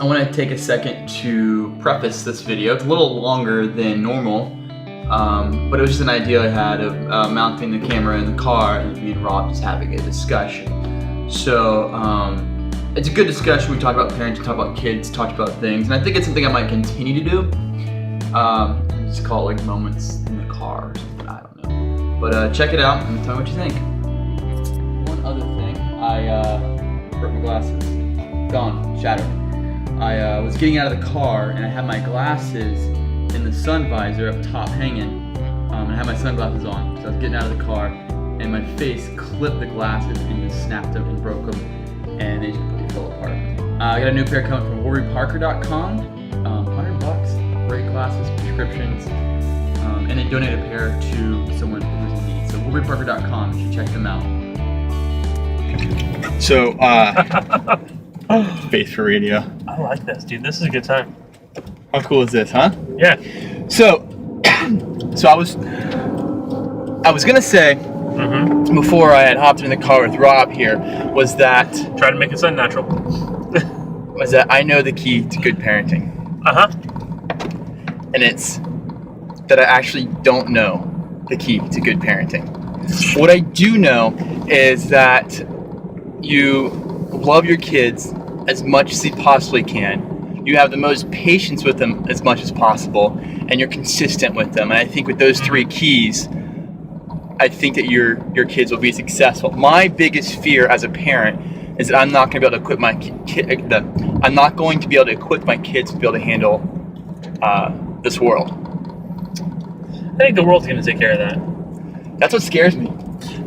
I want to take a second to preface this video. It's a little longer than normal, but it was just an idea I had of mounting the camera in the car and me and Rob just having a discussion. So it's a good discussion. We talked about parenting, talked about kids, talked about things, and I think it's something I might continue to do. Just call it like moments in the car or something, I don't know. But check it out and tell me what you think. One other thing, I broke my glasses. Gone, shattered. I was getting out of the car and I had my glasses in the sun visor up top hanging. And I had my sunglasses on. So I was getting out of the car and my face clipped the glasses and just snapped them and broke them. And they just completely fell apart. I got a new pair coming from Ropero.com. $100, great glasses, prescriptions. And they donated a pair to someone who's in need. So Ropero.com, you should check them out. So, Faith for radio. I like this, dude. This is a good time. How cool is this, huh? Yeah. So I was gonna say before I had hopped in the car with Rob here was that Try to make it sound natural. was that I know the key to good parenting, and it's that I actually don't know the key to good parenting. What I do know is that you love your kids as much as you possibly can. You have the most patience with them as much as possible, and you're consistent with them. And I think with those three keys, I think that your kids will be successful. My biggest fear as a parent is that I'm not going to be able to equip my I'm not going to be able to equip my kids to be able to handle this world. I think the world's going to take care of that. That's what scares me.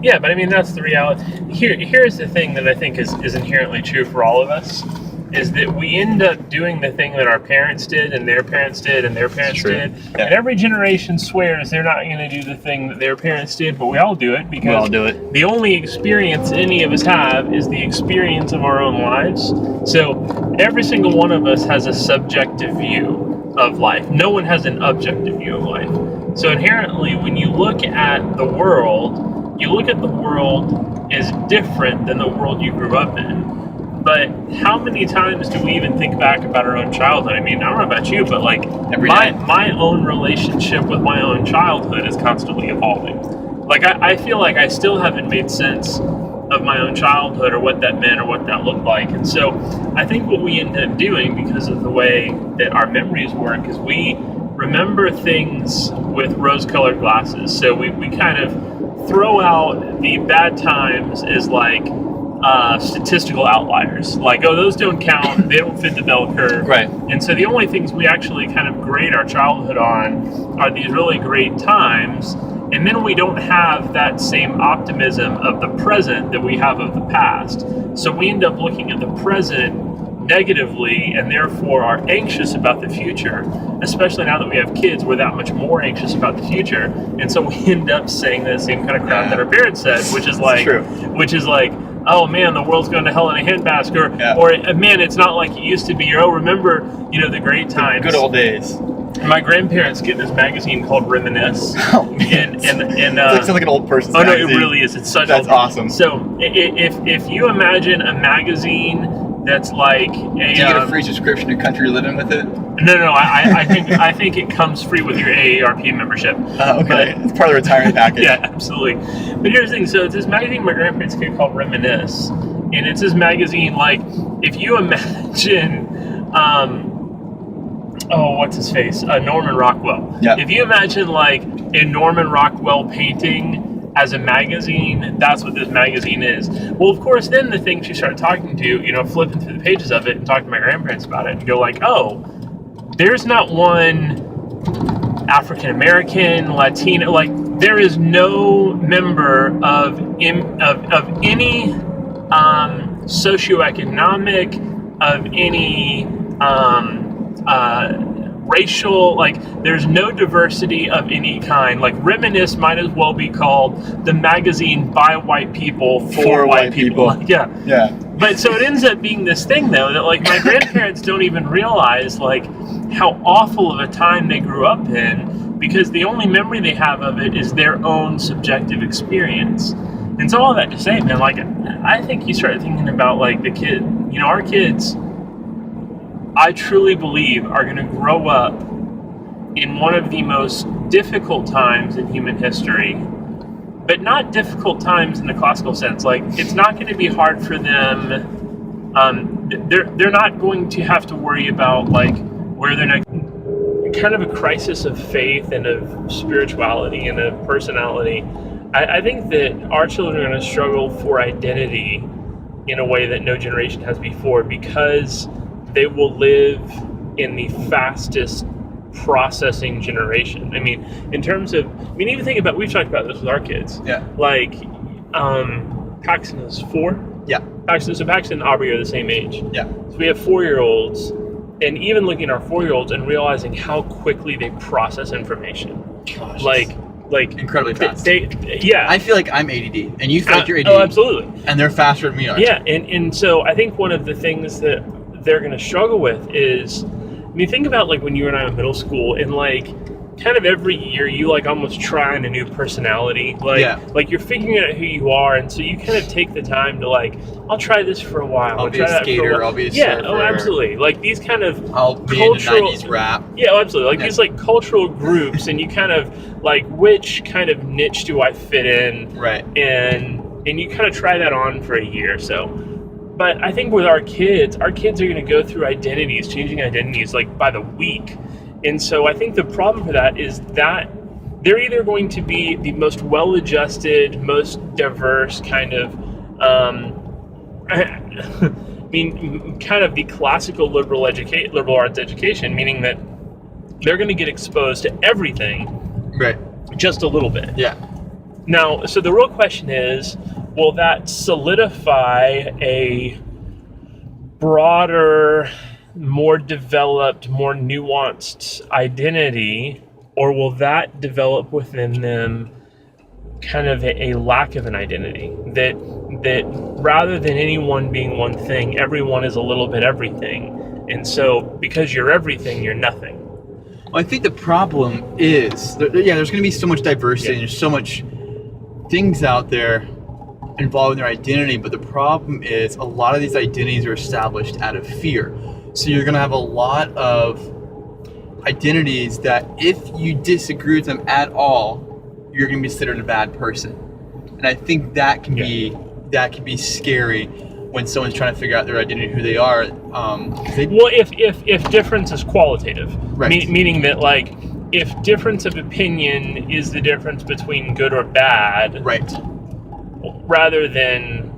Yeah, but I mean, that's the reality. Here's the thing that I think is inherently true for all of us, is that we end up doing the thing that our parents did and their parents did and their parents did. Yeah. And every generation swears they're not going to do the thing that their parents did, but we all do it because we all do it. The only experience any of us have is the experience of our own lives. So every single one of us has a subjective view of life. No one has an objective view of life. So inherently, when you look at the world, you look at the world as different than the world you grew up in. But how many times do we even think back about our own childhood? I mean, I don't know about you, but like my own relationship with my own childhood is constantly evolving. Like I feel like I still haven't made sense of my own childhood or what that meant or what that looked like. And so I think what we end up doing because of the way that our memories work is we remember things with rose-colored glasses. So we kind of throw out the bad times as like statistical outliers. Like, oh, those don't count. They don't fit the bell curve. Right. And so the only things we actually kind of grade our childhood on are these really great times. And then we don't have that same optimism of the present that we have of the past. So we end up looking at the present negatively and therefore are anxious about the future. Especially now that we have kids, we're that much more anxious about the future. And so we end up saying the same kind of crap that our parents said, which is like, oh man, the world's going to hell in a handbasket, or man, it's not like it used to be. Or, oh, remember, the great times. Good old days. My grandparents get this magazine called Reminisce. Oh man, it sounds like an old person's magazine. No, it really is. It's such. That's awesome. So if you imagine a magazine that's like a, do you get a free subscription to Country Living with it? No. I think it comes free with your AARP membership. Okay, but, it's part of the retirement package. Yeah, absolutely. But here's the thing. So it's this magazine my grandparents get called Reminisce, and it's this magazine like if you imagine, what's his face? Norman Rockwell. Yeah. If you imagine like a Norman Rockwell painting as a magazine, that's what this magazine is. Well, of course, then the things you start talking to, flipping through the pages of it and talking to my grandparents about it and go like, oh, there's not one African American, Latino, like there is no member of any socioeconomic, of any racial, like there's no diversity of any kind. Like Reminisce might as well be called the magazine by white people for white people. Yeah. But so it ends up being this thing though that like my grandparents don't even realize like how awful of a time they grew up in, because the only memory they have of it is their own subjective experience. And so all that to say, man, like I think you start thinking about like the kid, our kids, I truly believe are going to grow up in one of the most difficult times in human history, but not difficult times in the classical sense. Like, it's not going to be hard for them. They're not going to have to worry about like where they're next. Kind of a crisis of faith and of spirituality and of personality. I think that our children are going to struggle for identity in a way that no generation has before, because they will live in the fastest processing generation. I mean, in terms of, even think about, we've talked about this with our kids. Yeah. Like, Paxton is 4. Yeah. Paxton and Aubrey are the same age. Yeah. So we have 4-year-olds, and even looking at our 4-year-olds and realizing how quickly they process information. Gosh, like incredibly fast. Yeah. I feel like I'm ADD, and you feel like you're ADD. Oh, absolutely. And they're faster than we are. Yeah, and so I think one of the things that they're going to struggle with is, think about like when you and I were in middle school, and like kind of every year you like almost try on a new personality. Like you're figuring out who you are, and so you kind of take the time to like, I'll try this for a while. I'll be a skater, I'll be a surfer. Oh, absolutely. Like these kind of I'll be into 90s rap. Yeah, absolutely. Like these like cultural groups, and you kind of like, which kind of niche do I fit in? Right. And you kind of try that on for a year or so. But I think with our kids are going to go through changing identities like by the week. And so I think the problem for that is that they're either going to be the most well-adjusted, most diverse kind of, kind of the classical liberal arts education, meaning that they're going to get exposed to everything, right? Just a little bit. Yeah. Now, so the real question is, will that solidify a broader, more developed, more nuanced identity, or will that develop within them kind of a lack of an identity? That rather than anyone being one thing, everyone is a little bit everything. And so because you're everything, you're nothing. Well, I think the problem is, there's going to be so much diversity, and there's so much things out there involving their identity, but the problem is a lot of these identities are established out of fear. So you're going to have a lot of identities that if you disagree with them at all, you're going to be considered a bad person. And I think that can be scary when someone's trying to figure out their identity, who they are. Well, if difference is qualitative, right. Meaning that like if difference of opinion is the difference between good or bad, right, rather than,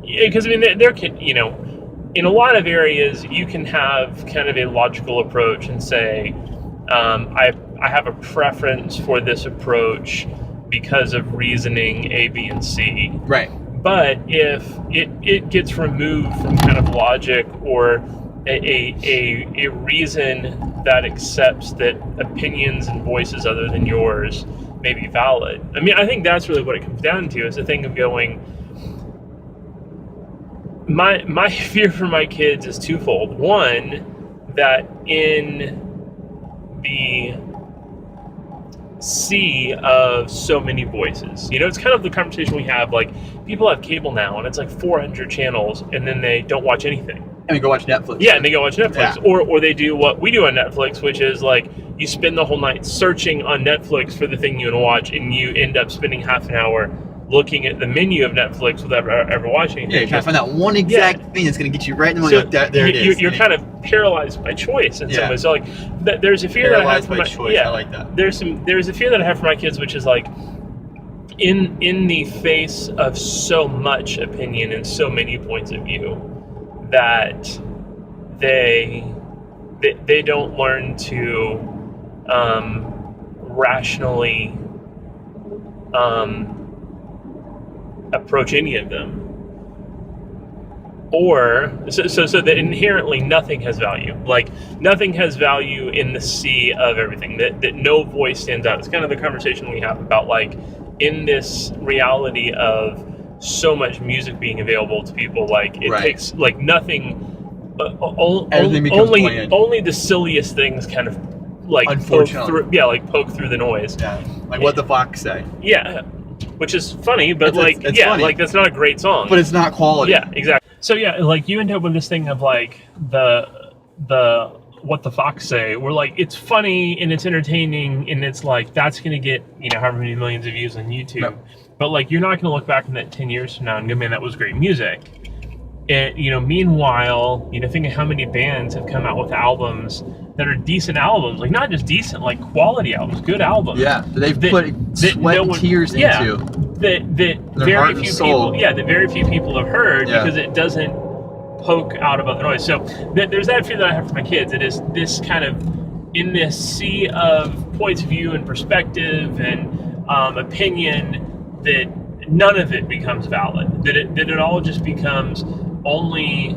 because there can, in a lot of areas you can have kind of a logical approach and say, I have a preference for this approach because of reasoning A, B, and C. Right. But if it gets removed from kind of logic or a reason that accepts that opinions and voices other than yours may be valid. I think that's really what it comes down to, is the thing of going, my fear for my kids is twofold. One, that in the sea of so many voices, it's kind of the conversation we have, like people have cable now and it's like 400 channels, and then they don't watch anything. And they go watch Netflix. Yeah, and they go watch Netflix. Yeah. Or they do what we do on Netflix, which is like you spend the whole night searching on Netflix for the thing you want to watch, and you end up spending half an hour looking at the menu of Netflix without ever watching anything. Yeah, you're trying to find that one exact thing that's going to get you right in the moment. So there it is. You're kind of paralyzed by choice in some ways. So like, there's a fear paralyzed that I have for my choice. I like that. There's a fear that I have for my kids, which is like, in the face of so much opinion and so many points of view, that they don't learn to rationally approach any of them, or so that inherently nothing has value. Like nothing has value in the sea of everything. That no voice stands out. It's kind of the conversation we have about like, in this reality of so much music being available to people, like it takes like nothing. Only the silliest things kind of like poke through the noise. Yeah, like What the Fox Say. Yeah, which is funny, but it's funny. Like that's not a great song. But it's not quality. Yeah, exactly. So yeah, like you end up with this thing of like What the Fox Say, where like it's funny and it's entertaining and it's like that's gonna get however many millions of views on YouTube, No. but like you're not gonna look back on that 10 years from now and go, man, that was great music. And meanwhile, think of how many bands have come out with albums that are decent albums, like not just decent, like quality albums, good albums. Yeah, they've put sweat and tears into. That very few people, that very few people have heard because it doesn't poke out of other noise. So there's that fear that I have for my kids. It is this kind of in this sea of points of view and perspective and opinion that none of it becomes valid. That it all just becomes only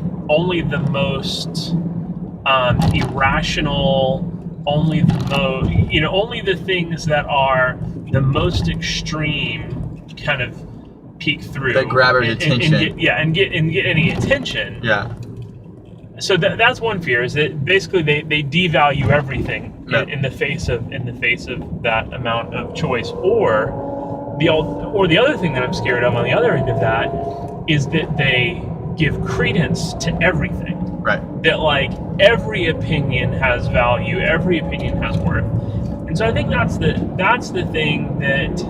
the most irrational, only the things that are the most extreme kind of peek through that grab our attention and get any attention. So that's one fear, is that basically they devalue everything in the face of that amount of choice. Or the other thing that I'm scared of on the other end of that is that they give credence to everything. Right. That like every opinion has value, every opinion has worth. And so I think that's the thing that,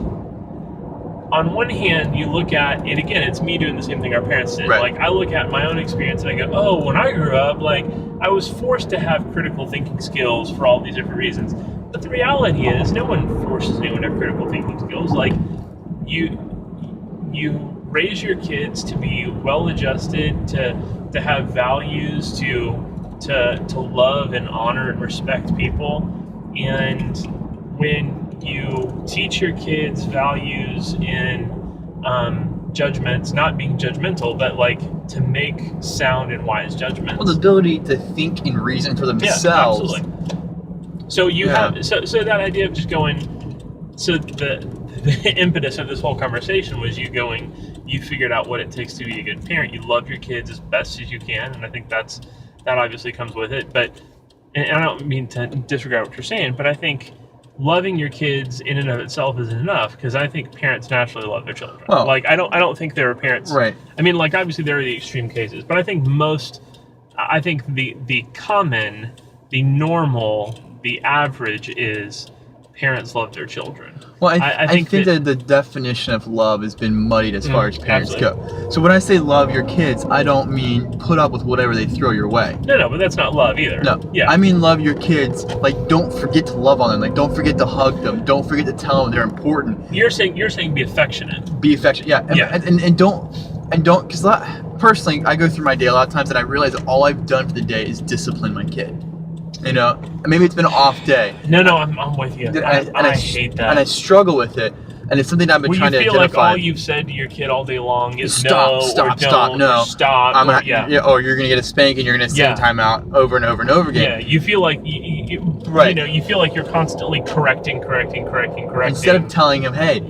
on one hand, you look at, and again, it's me doing the same thing our parents did. Right. Like, I look at my own experience and I go, oh, when I grew up, like, I was forced to have critical thinking skills for all these different reasons. But the reality is, no one forces anyone to have critical thinking skills. Like, you raise your kids to be well-adjusted, to have values, to love and honor and respect people. And when you teach your kids values in judgments, not being judgmental, but like to make sound and wise judgments. Well, the ability to think and reason for themselves. Yeah, absolutely. So you have so that idea of just going. So the impetus of this whole conversation was you figured out what it takes to be a good parent. You love your kids as best as you can, and I think that obviously comes with it. But and I don't mean to disregard what you're saying, but I think loving your kids in and of itself isn't enough, because I think parents naturally love their children. Well, like I don't think there are parents. Right. I mean, like obviously there are the extreme cases, but I think the common, the normal, the average is parents love their children. Well, I think that the definition of love has been muddied as far as parents go. So when I say love your kids, I don't mean put up with whatever they throw your way. No, but that's not love either. No. Yeah. I mean love your kids. Like, don't forget to love on them. Like, don't forget to hug them. Don't forget to tell them they're important. You're saying be affectionate. Be affectionate. Yeah. And don't, because personally, I go through my day a lot of times and I realize that all I've done for the day is discipline my kid. Maybe it's been an off day. No, I'm with you. I hate that. And I struggle with it. And it's something I've been trying to identify. You feel like all you've said to your kid all day long is stop, stop, or you're going to get a spank and you're going to say time out over and over and over again. Yeah, you feel like you feel like you're constantly correcting. Instead of telling him, hey,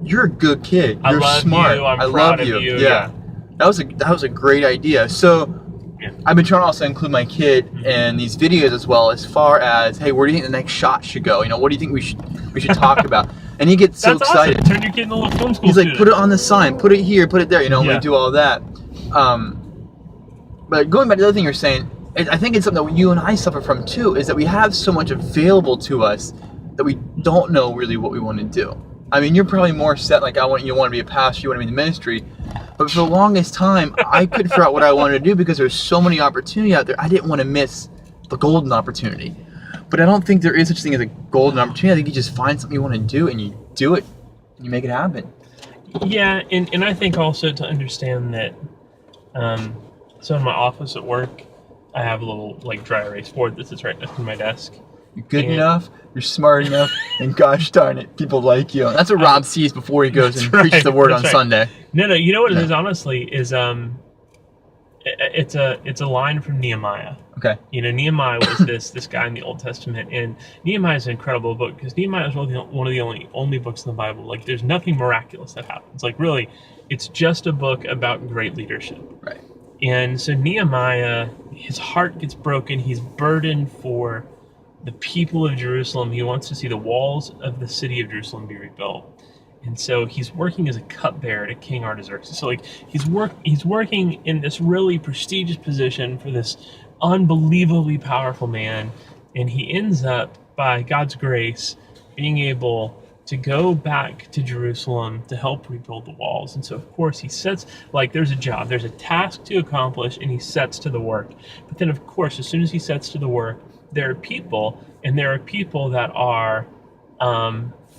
you're a good kid. You're smart. I love you. Yeah. That was a great idea. So I've been trying to also include my kid in these videos as well, as far as, hey, where do you think the next shot should go? What do you think we should talk about? And he gets so excited. Awesome. Turn your kid into a little film school He's like, student. put it on the sign, put it here, put it there. We do all that. But going back to the other thing you're saying, I think it's something that you and I suffer from too, is that we have so much available to us that we don't know really what we want to do. I mean, you're probably more set, like, you want to be a pastor, you want to be in the ministry. But for the longest time, I couldn't figure out what I wanted to do because there's so many opportunity out there. I didn't want to miss the golden opportunity. But I don't think there is such a thing as a golden opportunity. I think you just find something you want to do and you do it and you make it happen. Yeah, and I think also to understand that, so in my office at work, I have a little dry erase board that sits right next to my desk. You're good enough, you're smart enough, and gosh darn it, people like you. That's what Rob sees before he goes and preaches the word on Sunday. No, you know what it is, honestly, is it's a line from Nehemiah. Okay. Nehemiah was this guy in the Old Testament, and Nehemiah is an incredible book because Nehemiah is really one of the only books in the Bible. Like, there's nothing miraculous that happens. Like, really, it's just a book about great leadership. Right. And so Nehemiah, his heart gets broken. He's burdened for the people of Jerusalem. He wants to see the walls of the city of Jerusalem be rebuilt. And so he's working as a cupbearer to King Artaxerxes. So he's working in this really prestigious position for this unbelievably powerful man, and he ends up, by God's grace, being able to go back to Jerusalem to help rebuild the walls. And so, of course, he sets, like, there's a job, there's a task to accomplish, and he sets to the work. But then, of course, as soon as he sets to the work, there are people, and there are people that are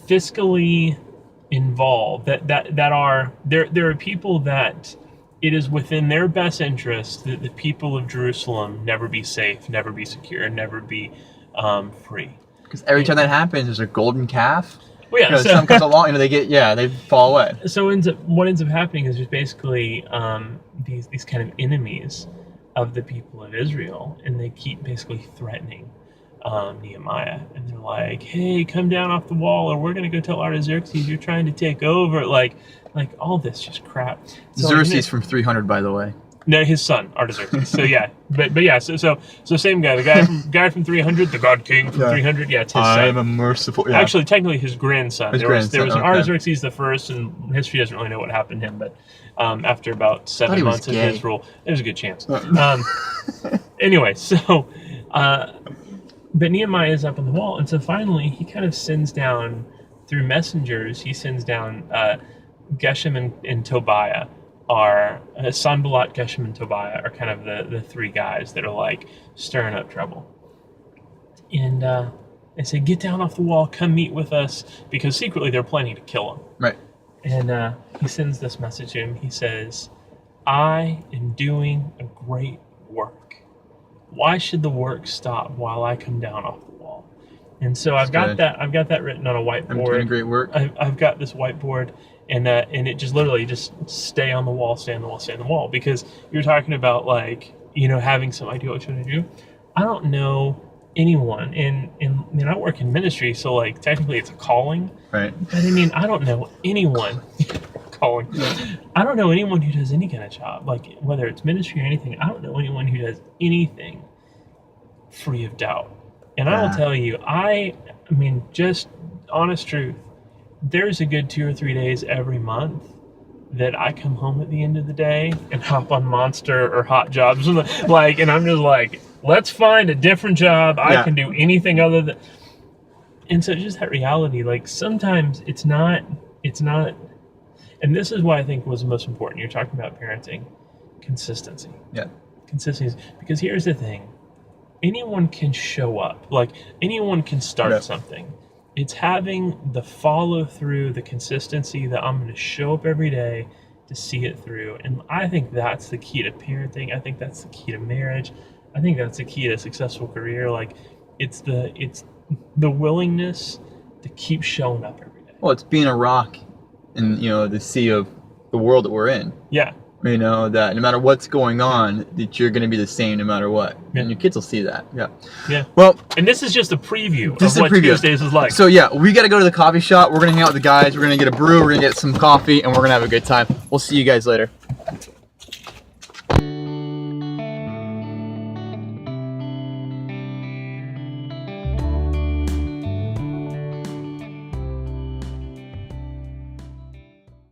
fiscally involved, that are, there are people that it is within their best interest that the people of Jerusalem never be safe, never be secure, never be free. Because every time that happens, there's a golden calf. Well, yeah, so, something comes along, they fall away. So what ends up happening is there's basically these kind of enemies of the people of Israel, and they keep basically threatening Nehemiah, and they're like, "Hey, come down off the wall, or we're gonna go tell Artaxerxes you're trying to take over." Like all this just crap. So, Xerxes from 300, by the way. No, his son Artaxerxes. So yeah, but yeah, so same guy, the guy from 300, the God King from 300. Yeah, it's his son. I am a merciful. Yeah. Actually, technically, his grandson. There was an okay. Artaxerxes the first, and history doesn't really know what happened to him. But after about 7 months of his rule, there's a good chance. Anyway, so but Nehemiah is up on the wall, and so finally he kind of sends down through messengers. He sends down Geshem and Tobiah. Are Sanballat, Geshem, and Tobiah are kind of the three guys that are like stirring up trouble. And they say, "Get down off the wall, come meet with us," because secretly they're planning to kill him. Right. And he sends this message to him. He says, "I am doing a great work. Why should the work stop while I come down off the wall?" And so I've got that written on a whiteboard. I'm doing great work. I've got this whiteboard. And it just literally just stay on the wall, stay on the wall, stay on the wall. Because you're talking about, like, having some idea what you're going to do. I don't know anyone, and I work in ministry, so like technically it's a calling. Right. But I mean, I don't know anyone calling. I don't know anyone who does any kind of job, like whether it's ministry or anything. I don't know anyone who does anything free of doubt. And I will tell you, I mean, just honest truth. There's a good 2 or 3 days every month that I come home at the end of the day and hop on Monster or Hot Jobs, and I'm just like, let's find a different job. I can do anything other than. And so just that reality, like sometimes it's not, and this is why I think was the most important. You're talking about parenting, consistency. Yeah. Consistency, because here's the thing: anyone can show up, like anyone can start something. It's having the follow through, the consistency that I'm going to show up every day to see it through. And I think that's the key to parenting. I think that's the key to marriage. I think that's the key to a successful career. Like it's the willingness to keep showing up every day. Well, it's being a rock in the sea of the world that we're in. Yeah. That no matter what's going on, that you're going to be the same no matter what. Yeah. And your kids will see that. Yeah. Yeah. Well, and this is just a preview of what Tuesdays is like. So yeah, we got to go to the coffee shop. We're going to hang out with the guys. We're going to get a brew. We're going to get some coffee, and we're going to have a good time. We'll see you guys later.